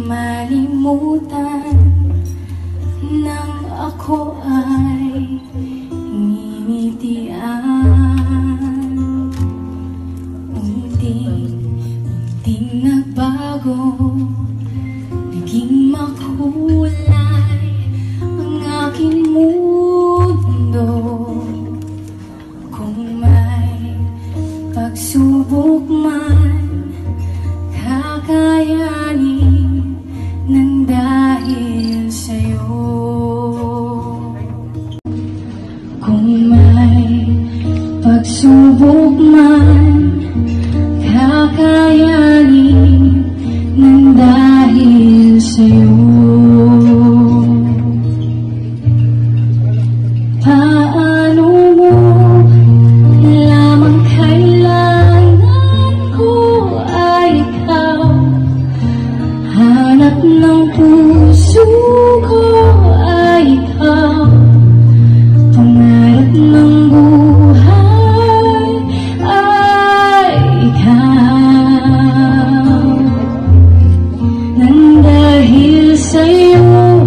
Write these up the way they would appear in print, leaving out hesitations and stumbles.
malimutan nang ako ay ngingitian. Unting nagbago, naging makulay ang aking mundo. Kung may pagsubok man, kakayanin nang dahil sa'yo. Kung may pagsubok man, kakayanin nang dahil sa'yo. Paano mo lamang kailangan ko ay ikaw? Hanap ng puso ko ay ikaw. Pangarap ng buhay ay ikaw. Nang dahil sa'yo,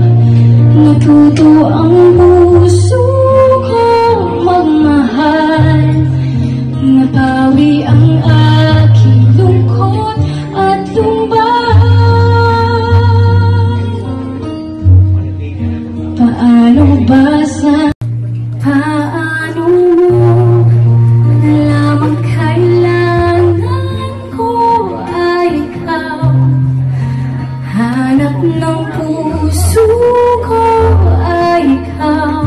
natuto ang puso kong magmahal. Napawi ang aking lungkot at lumbay. Paano ba paano mo lamang kailangan ko ay ikaw? Hanap ng puso ko ay ikaw.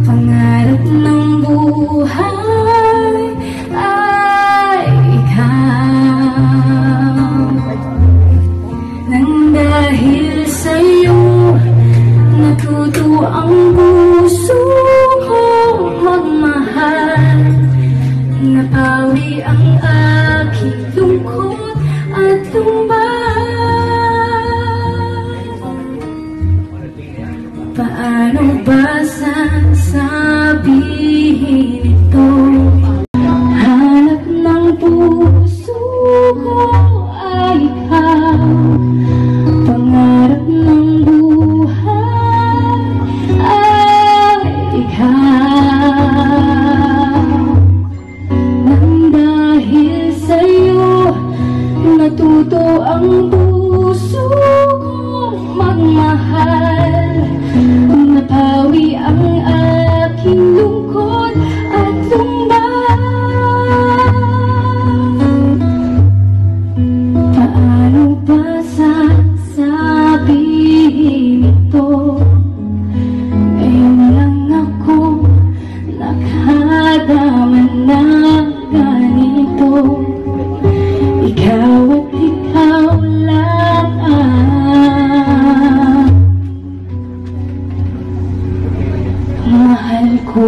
Pangarap ng buhay ay ikaw. Nang dahil sa'yo, natuto ang puso kong magmahal. Napawi ang aking lungkot at lumbay. Paano ba sasabihin ito? Hanap ng puso ko ay ikaw. Pangarap ng buhay ay ikaw. Nang dahil sa'yo, natuto ang puso kong magmahal. Napawi ang aking lungkot at lumbay. Paano ba sasabihin ito? Ngayon lang ako nakadaman na ganito. Ikaw at ikaw lang ang mahal ko.